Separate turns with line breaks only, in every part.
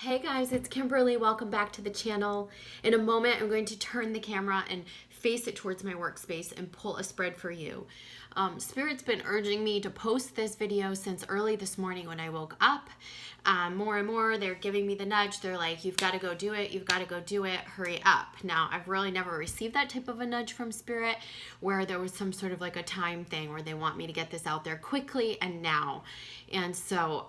Hey guys, it's Kimberly. Welcome back to the channel. In a moment, I'm going to turn the camera and face it towards my workspace and pull a spread for you. Spirit's been urging me to post this video since early this morning when I woke up. More and more, they're giving me the nudge. They're like, you've got to go do it. You've got to go do it. Hurry up. Now, I've really never received that type of a nudge from Spirit where there was some sort of like a time thing where they want me to get this out there quickly and now. And so,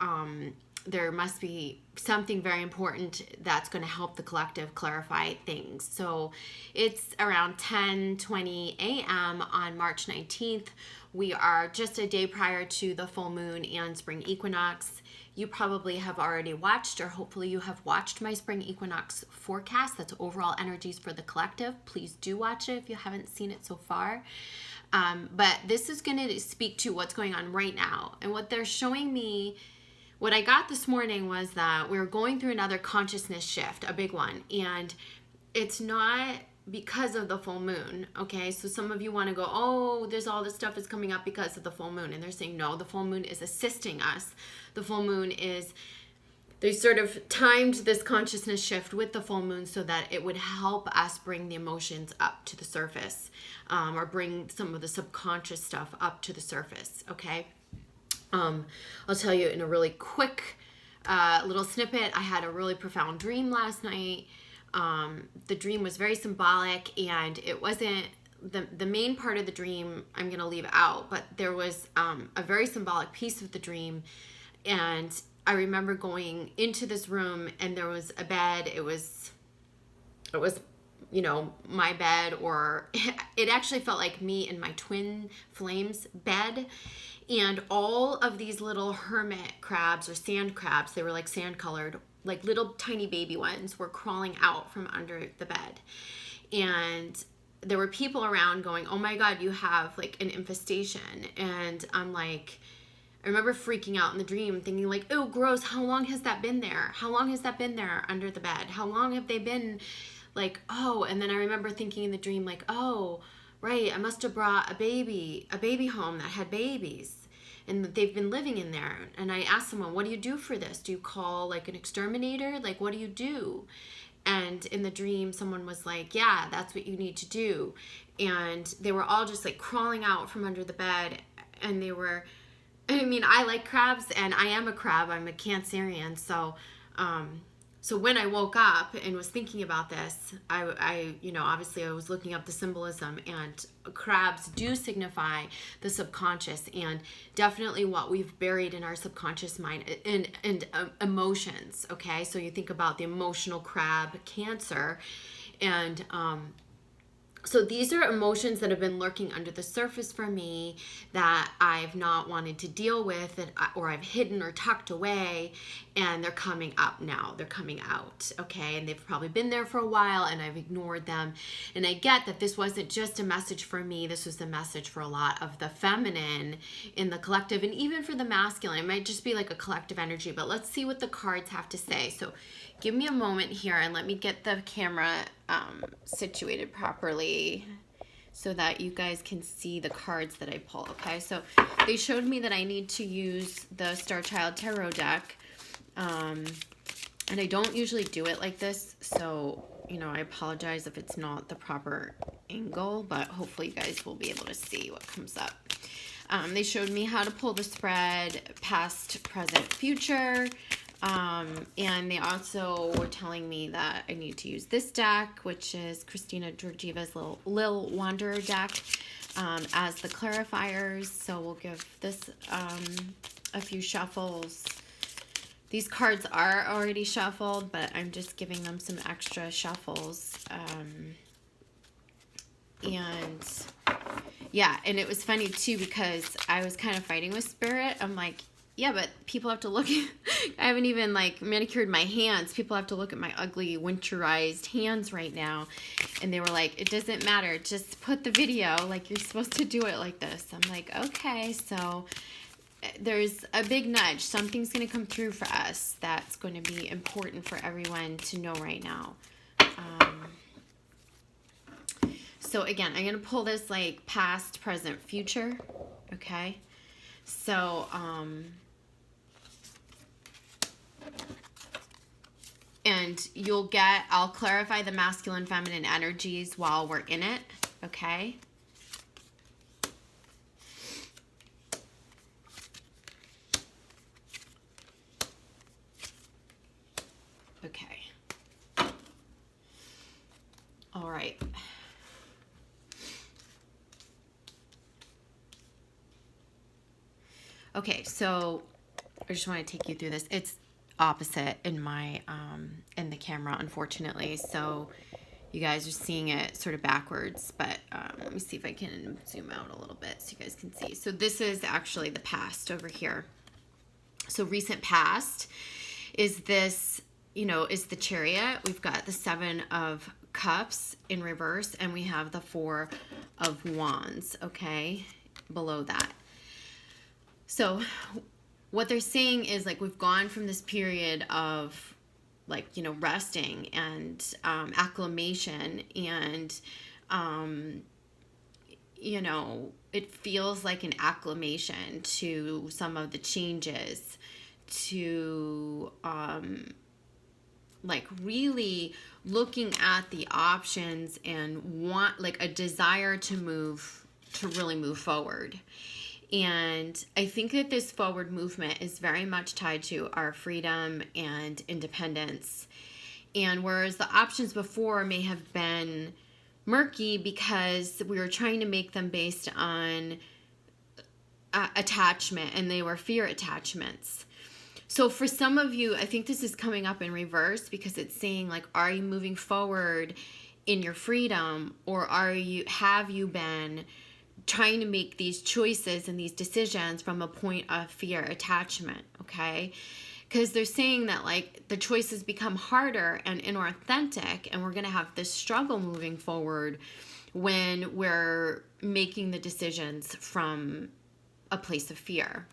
there must be something very important that's going to help the collective clarify things. So it's around 10:20 a.m. on March 19th. We are just a day prior to the full moon and spring equinox. You probably have already watched, or hopefully you have watched my spring equinox forecast. That's overall energies for the collective. Please do watch it if you haven't seen it so far. But this is going to speak to what's going on right now. And what they're showing me, what I got this morning was that we're going through another consciousness shift, a big one. And it's not because of the full moon, okay? So some of you want to go, oh, there's all this stuff is coming up because of the full moon. And they're saying, no, the full moon is assisting us. The full moon is, they sort of timed this consciousness shift with the full moon so that it would help us bring the emotions up to the surface, or bring some of the subconscious stuff up to the surface, okay? I'll tell you in a really quick little snippet. I had a really profound dream last night. The dream was very symbolic, and it wasn't the main part of the dream I'm going to leave out, but there was a very symbolic piece of the dream. And I remember going into this room, and there was a bed. It was, you know, my bed, or it actually felt like me and my twin flames bed. And all of these little hermit crabs or sand crabs, they were like sand colored, like little tiny baby ones, were crawling out from under the bed. And there were people around going, oh my God, you have like an infestation. And I'm like, I remember freaking out in the dream thinking like, oh, gross. How long has that been there? How long has that been there under the bed? How long have they been like, oh, and then I remember thinking in the dream like, oh, right, I must have brought a baby home that had babies, and they've been living in there. And I asked someone, what do you do for this? Do you call like an exterminator? Like, what do you do? And in the dream, someone was like, yeah, that's what you need to do. And they were all just like crawling out from under the bed. And they were, I mean, I like crabs, and I am a crab. I'm a Cancerian. So when I woke up and was thinking about this, I you know, obviously I was looking up the symbolism, and crabs do signify the subconscious, and definitely what we've buried in our subconscious mind and emotions, okay? So you think about the emotional crab, Cancer, and so these are emotions that have been lurking under the surface for me that I've not wanted to deal with, or I've hidden or tucked away, and they're coming up now. They're coming out, okay? And they've probably been there for a while, and I've ignored them. And I get that this wasn't just a message for me. This was the message for a lot of the feminine in the collective, and even for the masculine. It might just be like a collective energy, but let's see what the cards have to say. So give me a moment here, and let me get the camera situated properly so that you guys can see the cards that I pull, okay? So they showed me that I need to use the Star Child Tarot deck, and I don't usually do it like this, so, you know, I apologize if it's not the proper angle, but hopefully you guys will be able to see what comes up. They showed me how to pull the spread, past, present, future. And they also were telling me that I need to use this deck, which is Christina Georgieva's Lil Wanderer deck, as the clarifiers. So we'll give this a few shuffles. These cards are already shuffled, but I'm just giving them some extra shuffles. And yeah, and it was funny too, because I was kind of fighting with Spirit. I'm like, yeah, but people have to look at, I haven't even like manicured my hands. People have to look at my ugly winterized hands right now. And they were like, it doesn't matter. Just put the video, like you're supposed to do it like this. I'm like, okay. So there's a big nudge. Something's going to come through for us that's going to be important for everyone to know right now. So again, I'm going to pull this like past, present, future. Okay. So, And I'll clarify the masculine, feminine energies while we're in it, okay? Okay. All right. Okay, so I just want to take you through this. It's opposite in my in the camera, unfortunately, so you guys are seeing it sort of backwards, but let me see if I can zoom out a little bit so you guys can see. So this is actually the past over here. So recent past is this, you know, is the Chariot. We've got the 7 of Cups in reverse, and we have the 4 of Wands, okay, below that. So what they're saying is, like, we've gone from this period of, like, you know, resting and acclimation, and you know, it feels like an acclimation to some of the changes, to like really looking at the options and want, like, a desire to really move forward. And I think that this forward movement is very much tied to our freedom and independence. And whereas the options before may have been murky because we were trying to make them based on attachment, and they were fear attachments. So for some of you, I think this is coming up in reverse, because it's saying, like, are you moving forward in your freedom, or have you been trying to make these choices and these decisions from a point of fear attachment, okay? Because they're saying that, like, the choices become harder and inauthentic, and we're going to have this struggle moving forward when we're making the decisions from a place of fear.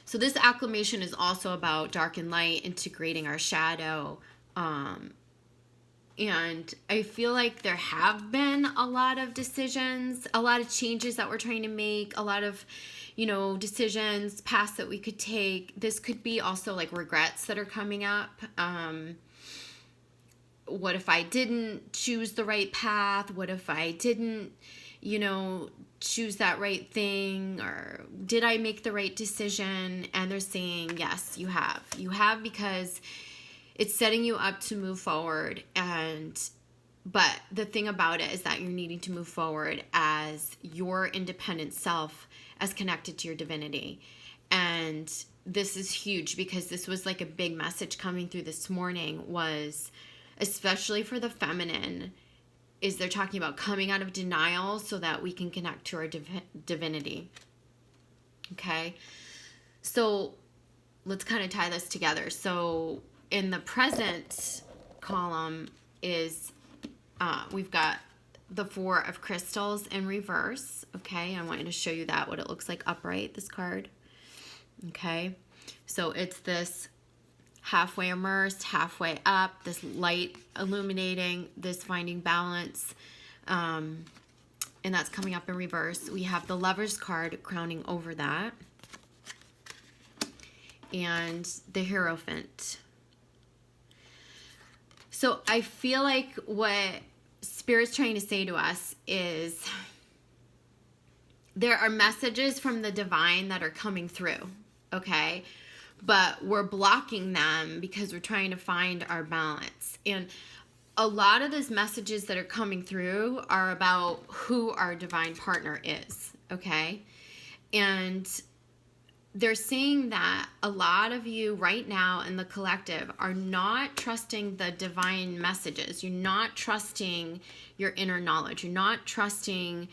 So this acclimation is also about dark and light, integrating our shadow, and I feel like there have been a lot of decisions, a lot of changes that we're trying to make, a lot of, you know, decisions past that we could take. This could be also like regrets that are coming up. What if I didn't choose the right path? What if I didn't, you know, choose that right thing? Or did I make the right decision? And they're saying, yes, you have. You have, because it's setting you up to move forward. But the thing about it is that you're needing to move forward as your independent self, as connected to your divinity. And this is huge, because this was like a big message coming through this morning, was especially for the feminine, is they're talking about coming out of denial so that we can connect to our divinity. Okay? So let's kind of tie this together. So in the present column is we've got the 4 of Crystals in reverse. Okay, I want you to show you that, what it looks like upright, this card. Okay, so it's this halfway immersed, halfway up, this light illuminating, this finding balance, and that's coming up in reverse. We have the Lover's card crowning over that, and the Hierophant. So I feel like what Spirit's trying to say to us is there are messages from the divine that are coming through, okay? But we're blocking them because we're trying to find our balance. And a lot of those messages that are coming through are about who our divine partner is, okay? And they're saying that a lot of you right now in the collective are not trusting the divine messages. You're not trusting your inner knowledge. You're not trusting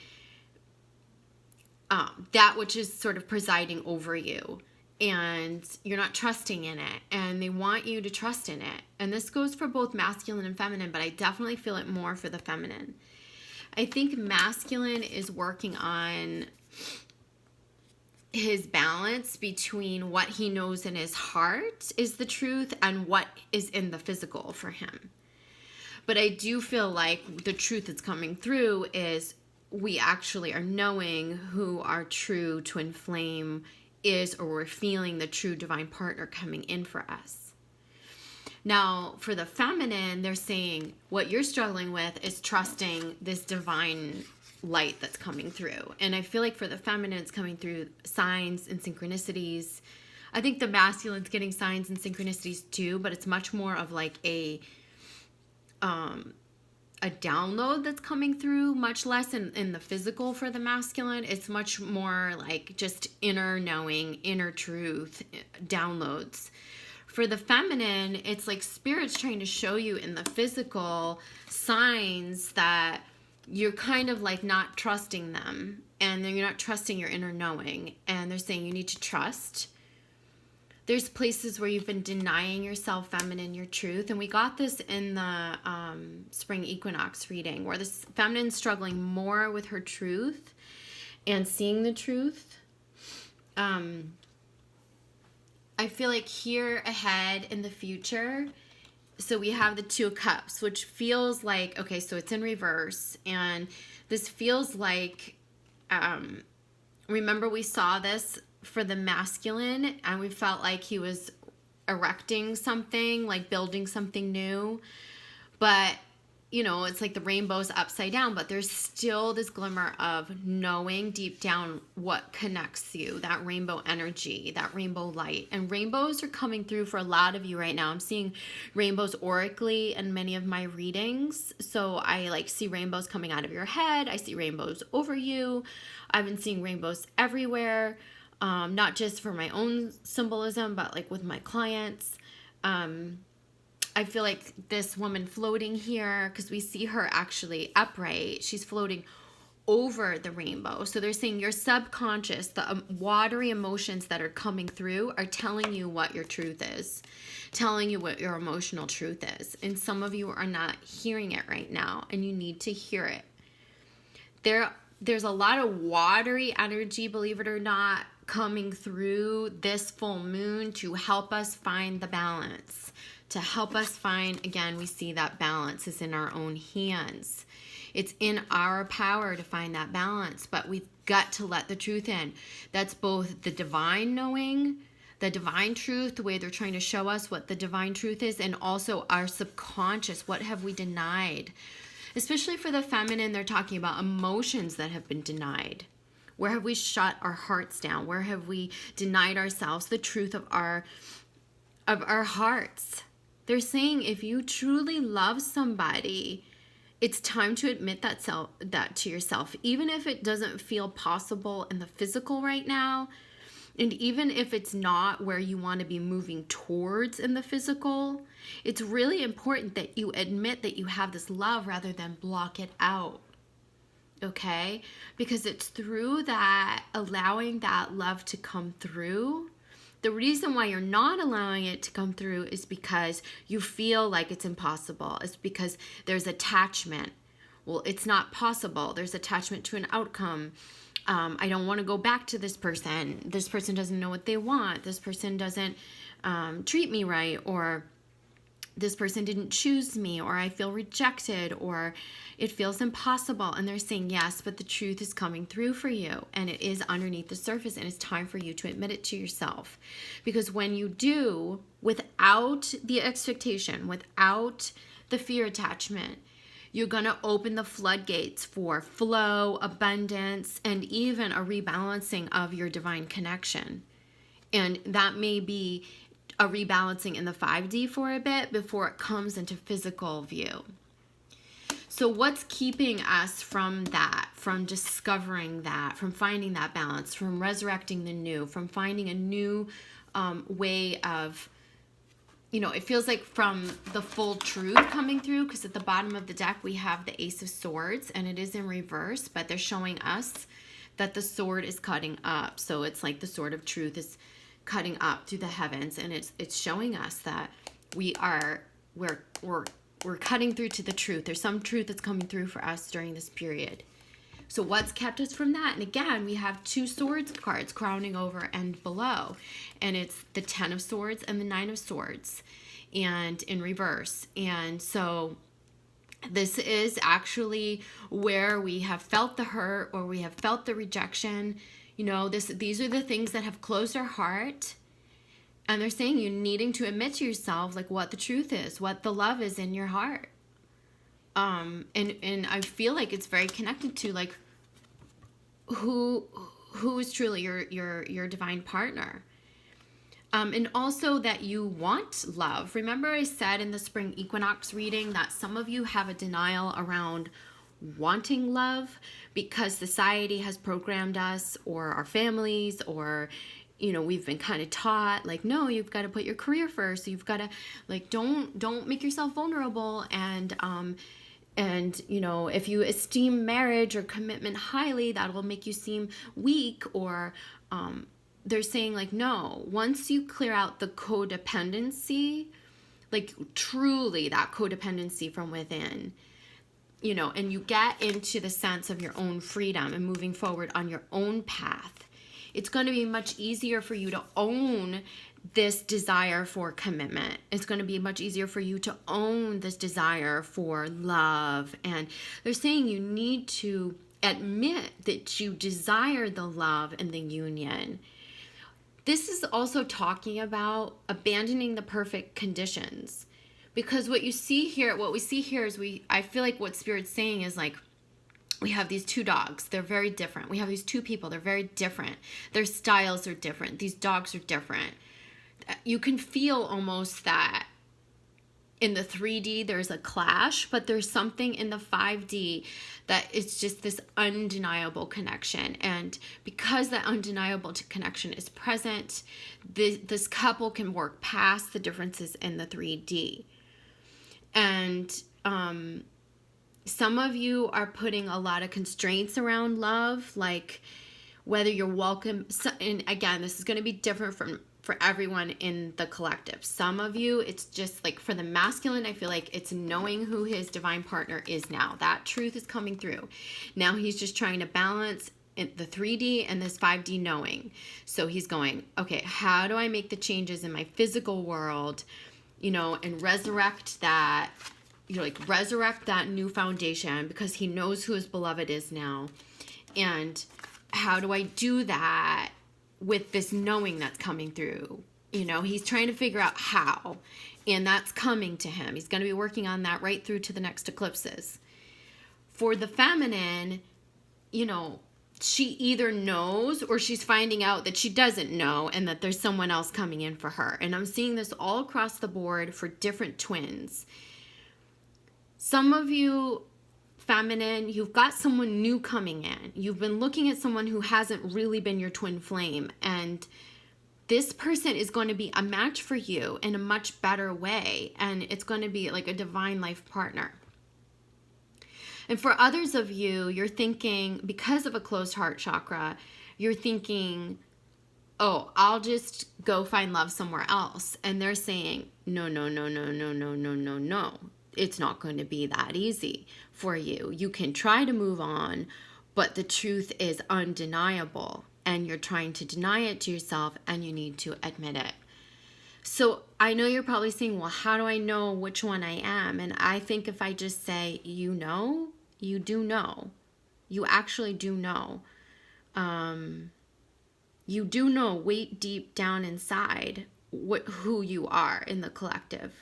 that which is sort of presiding over you. And you're not trusting in it. And they want you to trust in it. And this goes for both masculine and feminine, but I definitely feel it more for the feminine. I think masculine is working on his balance between what he knows in his heart is the truth and what is in the physical for him. But I do feel like the truth that's coming through is we actually are knowing who our true twin flame is, or we're feeling the true divine partner coming in for us. Now, for the feminine, they're saying what you're struggling with is trusting this divine light that's coming through. And I feel like for the feminine, it's coming through signs and synchronicities. I think the masculine's getting signs and synchronicities too, but it's much more of like a download that's coming through, much less in the physical for the masculine. It's much more like just inner knowing, inner truth, downloads. For the feminine, it's like spirit's trying to show you in the physical signs that you're kind of like not trusting them, and then you're not trusting your inner knowing, and they're saying you need to trust. There's places where you've been denying yourself, feminine, your truth. And we got this in the spring equinox reading, where this feminine's struggling more with her truth and seeing the truth. I feel like here ahead in the future, so we have the Two of Cups, which feels like, okay, so it's in reverse. And this feels like, remember we saw this for the masculine, and we felt like he was erecting something, like building something new. But, you know, it's like the rainbow's upside down, but there's still this glimmer of knowing deep down what connects you, that rainbow energy, that rainbow light. And rainbows are coming through for a lot of you right now. I'm seeing rainbows oracally in many of my readings. So I like see rainbows coming out of your head. I see rainbows over you. I've been seeing rainbows everywhere. Not just for my own symbolism, but like with my clients. I feel like this woman floating here, because we see her actually upright, she's floating over the rainbow. So they're saying your subconscious, the watery emotions that are coming through are telling you what your truth is, telling you what your emotional truth is. And some of you are not hearing it right now, and you need to hear it. There's a lot of watery energy, believe it or not, coming through this full moon to help us find the balance, to help us find, again, we see that balance is in our own hands. It's in our power to find that balance, but we've got to let the truth in. That's both the divine knowing, the divine truth, the way they're trying to show us what the divine truth is, and also our subconscious. What have we denied? Especially for the feminine, they're talking about emotions that have been denied. Where have we shut our hearts down? Where have we denied ourselves the truth of our hearts? They're saying if you truly love somebody, it's time to admit that to yourself, even if it doesn't feel possible in the physical right now, and even if it's not where you want to be moving towards in the physical. It's really important that you admit that you have this love rather than block it out. Okay? Because it's through that, allowing that love to come through. The reason why you're not allowing it to come through is because you feel like it's impossible. It's because there's attachment. Well, it's not possible. There's attachment to an outcome. I don't want to go back to this person. This person doesn't know what they want. This person doesn't treat me right, or this person didn't choose me, or I feel rejected, or it feels impossible. And they're saying, yes, but the truth is coming through for you, and it is underneath the surface, and it's time for you to admit it to yourself. Because when you do, without the expectation, without the fear attachment, you're going to open the floodgates for flow, abundance, and even a rebalancing of your divine connection. And that may be a rebalancing in the 5D for a bit before it comes into physical view. So what's keeping us from that, from discovering that, from finding that balance, from resurrecting the new, from finding a new way of, it feels like from the full truth coming through, because at the bottom of the deck we have the Ace of Swords, and it is in reverse, but they're showing us that the sword is cutting up. So it's like the sword of truth is cutting up through the heavens, and it's showing us that we're cutting through to the truth. There's some truth that's coming through for us during this period. So what's kept us from that? And again, we have two swords cards crowning over and below, and it's the 10 of Swords and the 9 of Swords, and in reverse. And so this is actually where we have felt the hurt, or we have felt the rejection. These are the things that have closed our heart, And they're saying you needing to admit to yourself like what the truth is, what the love is in your heart. And I feel like it's very connected to like who is truly your divine partner. And also that you want love. Remember I said in the spring equinox reading that some of you have a denial around wanting love because society has programmed us, or our families, or we've been kind of taught like, no, you've got to put your career first. You've got to like, don't make yourself vulnerable. And if you esteem marriage or commitment highly, that will make you seem weak. Or they're saying like, no, once you clear out the codependency, like truly that codependency from within, and you get into the sense of your own freedom and moving forward on your own path, it's going to be much easier for you to own this desire for commitment. It's going to be much easier for you to own this desire for love. And they're saying you need to admit that you desire the love and the union. This is also talking about abandoning the perfect conditions. Because what we see here is I feel like what Spirit's saying is like, we have these two dogs. They're very different. We have these two people. They're very different. Their styles are different. These dogs are different. You can feel almost that in the 3D there's a clash, but there's something in the 5D that it's just this undeniable connection. And because that undeniable connection is present, this couple can work past the differences in the 3D. And some of you are putting a lot of constraints around love, like whether you're welcome. And again, this is going to be different for everyone in the collective. Some of you, it's just like for the masculine, I feel like it's knowing who his divine partner is now. That truth is coming through. Now he's just trying to balance the 3D and this 5D knowing. So he's going, okay, how do I make the changes in my physical world, and resurrect that, resurrect that new foundation, because he knows who his beloved is now. And how do I do that with this knowing that's coming through? He's trying to figure out how, and that's coming to him. He's going to be working on that right through to the next eclipses. For the feminine, she either knows or she's finding out that she doesn't know and that there's someone else coming in for her. And I'm seeing this all across the board for different twins. Some of you feminine, you've got someone new coming in. You've been looking at someone who hasn't really been your twin flame, and this person is going to be a match for you in a much better way, and it's going to be like a divine life partner. And for others of you, you're thinking, because of a closed heart chakra, you're thinking, oh, I'll just go find love somewhere else. And they're saying, no. It's not going to be that easy for you. You can try to move on, but the truth is undeniable, and you're trying to deny it to yourself, and you need to admit it. So I know you're probably saying, well, how do I know which one I am? And I think if I just say, you do know. You actually do know. You do know way deep down inside who you are in the collective.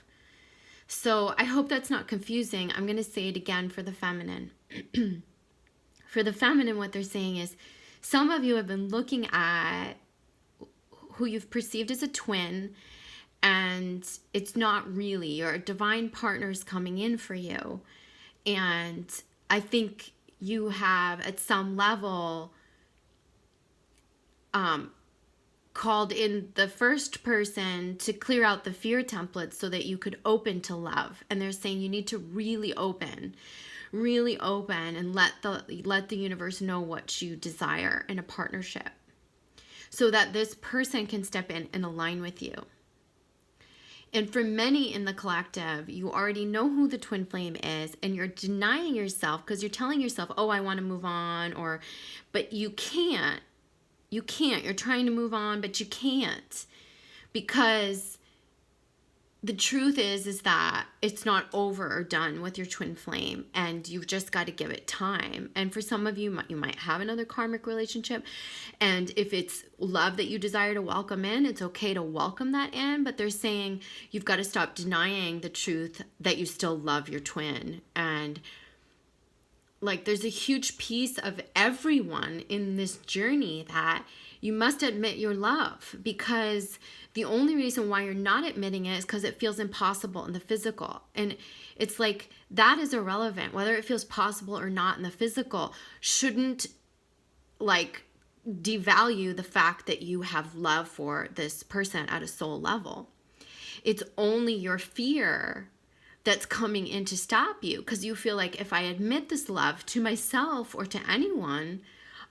So I hope that's not confusing. I'm going to say it again for the feminine. For the feminine, what they're saying is, some of you have been looking at who you've perceived as a twin, and it's not really. Your divine partner's coming in for you. And I think you have, at some level, called in the first person to clear out the fear templates so that you could open to love. And they're saying you need to really open and let the universe know what you desire in a partnership, so that this person can step in and align with you. And for many in the collective, you already know who the twin flame is, and you're denying yourself because you're telling yourself, oh, I want to move on, but you can't. You're trying to move on, but you can't, because the truth is that it's not over or done with your twin flame, and you've just got to give it time. And for some of you, you might have another karmic relationship, and if it's love that you desire to welcome in, it's okay to welcome that in, but they're saying you've got to stop denying the truth that you still love your twin. And like, there's a huge piece of everyone in this journey that you must admit your love, because the only reason why you're not admitting it is because it feels impossible in the physical. And it's like, that is irrelevant. Whether it feels possible or not in the physical shouldn't like devalue the fact that you have love for this person at a soul level. It's only your fear that's coming in to stop you, because you feel like, if I admit this love to myself or to anyone,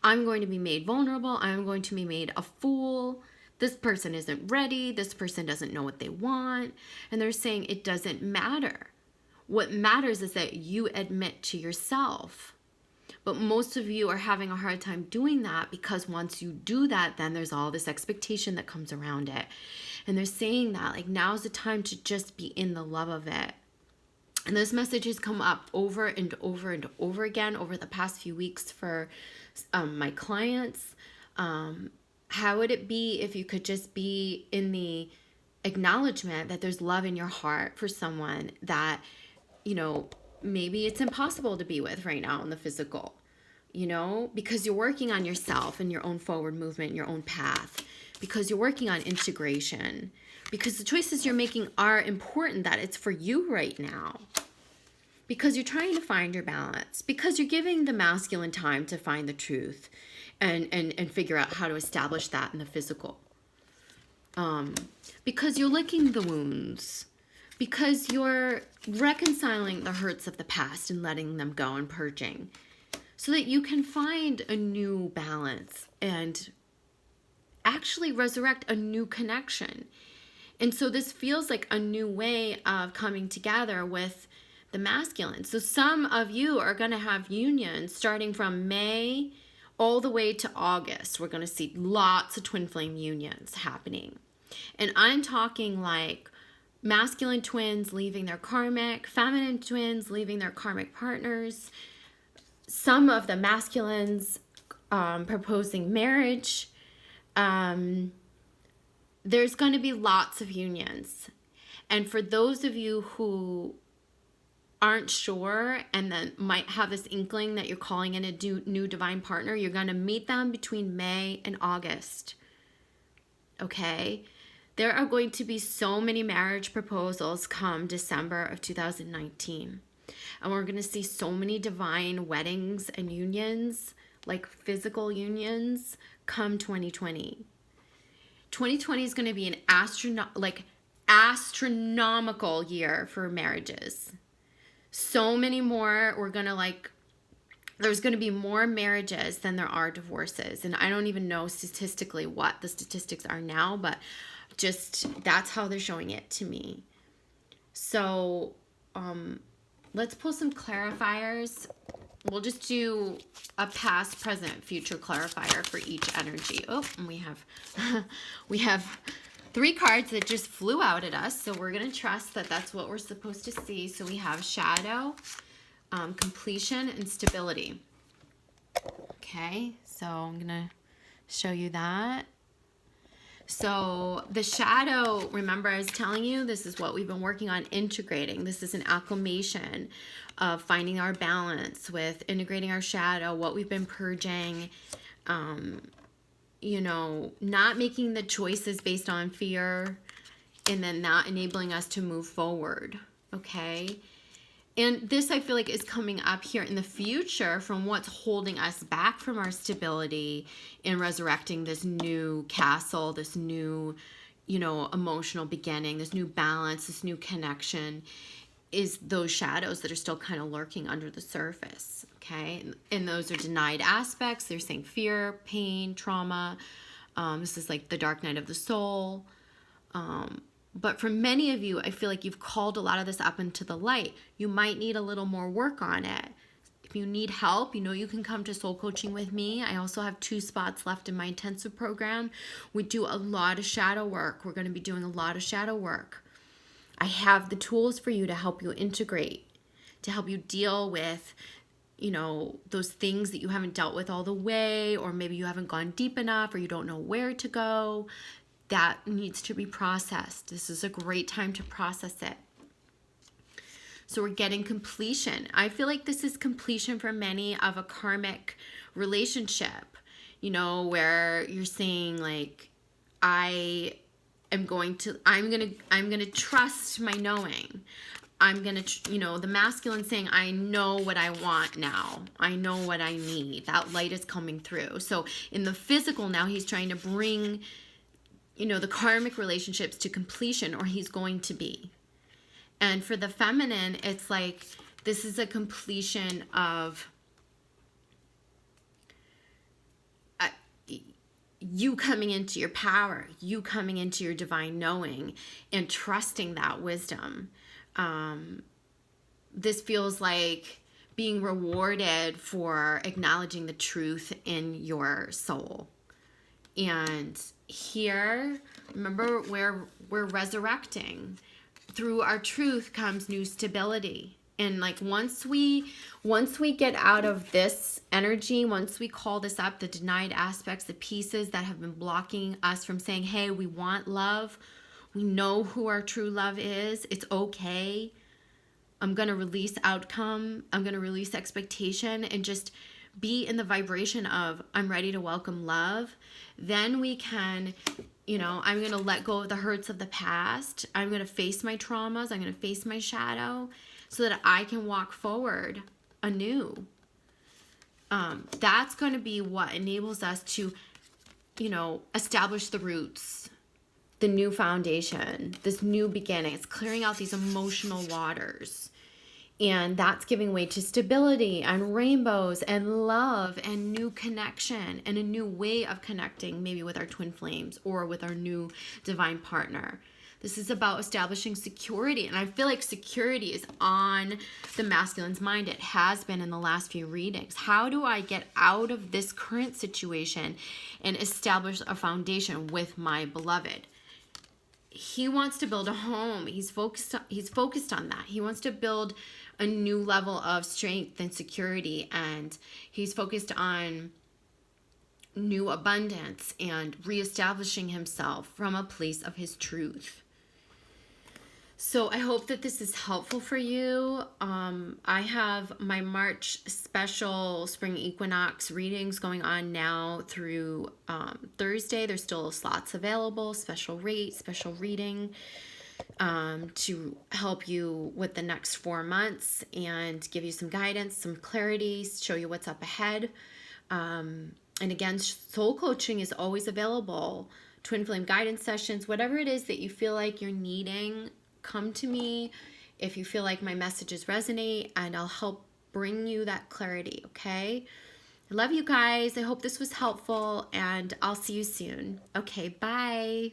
I'm going to be made vulnerable. I'm going to be made a fool. This person isn't ready. This person doesn't know what they want. And they're saying it doesn't matter. What matters is that you admit to yourself. But most of you are having a hard time doing that, because once you do that, then there's all this expectation that comes around it. And they're saying that, like, now's the time to just be in the love of it. And those messages come up over and over and over again over the past few weeks for my clients. How would it be if you could just be in the acknowledgement that there's love in your heart for someone that, you know, maybe it's impossible to be with right now in the physical, you know, because you're working on yourself and your own forward movement, your own path, because you're working on integration, because the choices you're making are important, that it's for you right now, because you're trying to find your balance, because you're giving the masculine time to find the truth and figure out how to establish that in the physical. Because you're licking the wounds, because you're reconciling the hurts of the past and letting them go and purging, so that you can find a new balance and actually resurrect a new connection. And so this feels like a new way of coming together with the masculine. So some of you are going to have unions starting from May all the way to August. We're going to see lots of twin flame unions happening. And I'm talking like masculine twins leaving their karmic, feminine twins leaving their karmic partners, some of the masculines proposing marriage. There's going to be lots of unions. And for those of you who aren't sure and then might have this inkling that you're calling in a new divine partner, you're going to meet them between May and August. Okay? There are going to be so many marriage proposals come December of 2019. And we're going to see so many divine weddings and unions, like physical unions, come 2020. 2020 is going to be an astronomical year for marriages. So many more. There's going to be more marriages than there are divorces. And I don't even know statistically what the statistics are now, but just that's how they're showing it to me. So let's pull some clarifiers. We'll just do a past, present, future clarifier for each energy. Oh, and we have 3 cards that just flew out at us, so we're going to trust that that's what we're supposed to see. So we have shadow, completion, and stability. Okay, so I'm going to show you that. So the shadow, remember I was telling you, this is what we've been working on integrating. This is an acclimation of finding our balance with integrating our shadow, what we've been purging, you know, not making the choices based on fear, and then not enabling us to move forward, okay? And this, I feel like, is coming up here in the future from what's holding us back from our stability in resurrecting this new castle, this new, you know, emotional beginning, this new balance, this new connection, is those shadows that are still kind of lurking under the surface, okay? And those are denied aspects. They're saying fear, pain, trauma. This is like the dark night of the soul. But for many of you, I feel like you've called a lot of this up into the light. You might need a little more work on it. If you need help, you know you can come to soul coaching with me. I also have 2 spots left in my intensive program. We do a lot of shadow work. We're going to be doing a lot of shadow work. I have the tools for you to help you integrate, to help you deal with, you know, those things that you haven't dealt with all the way, or maybe you haven't gone deep enough, or you don't know where to go. That needs to be processed. This is a great time to process it. So we're getting completion. I feel like this is completion for many of a karmic relationship, you know, where you're saying like, I'm going to trust my knowing. I'm going to, you know, the masculine saying, I know what I want now. I know what I need. That light is coming through. So in the physical now, he's trying to bring, you know, the karmic relationships to completion, or he's going to be. And for the feminine, it's like, this is a completion of you coming into your power, you coming into your divine knowing and trusting that wisdom. This feels like being rewarded for acknowledging the truth in your soul. And here, remember, we're resurrecting. Through our truth comes new stability. And like once we get out of this energy, once we call this up, the denied aspects, the pieces that have been blocking us from saying, hey, we want love. We know who our true love is. It's okay. I'm going to release outcome. I'm going to release expectation and just be in the vibration of I'm ready to welcome love. Then we can, you know, I'm going to let go of the hurts of the past. I'm going to face my traumas. I'm going to face my shadow so that I can walk forward anew. That's going to be what enables us to, you know, establish the roots, the new foundation, this new beginning. It's clearing out these emotional waters. And that's giving way to stability and rainbows and love and new connection and a new way of connecting, maybe with our twin flames or with our new divine partner. This is about establishing security. And I feel like security is on the masculine's mind. It has been in the last few readings. How do I get out of this current situation and establish a foundation with my beloved? He wants to build a home. He's focused on that. He wants to build a new level of strength and security, and he's focused on new abundance and reestablishing himself from a place of his truth. So I hope that this is helpful for you. I have my March special spring equinox readings going on now through Thursday. There's still slots available, special rate, special reading, to help you with the next 4 months and give you some guidance, some clarity, show you what's up ahead. And again, soul coaching is always available. Twin flame guidance sessions, whatever it is that you feel like you're needing, come to me if you feel like my messages resonate, and I'll help bring you that clarity, okay? I love you guys. I hope this was helpful, and I'll see you soon. Okay, bye.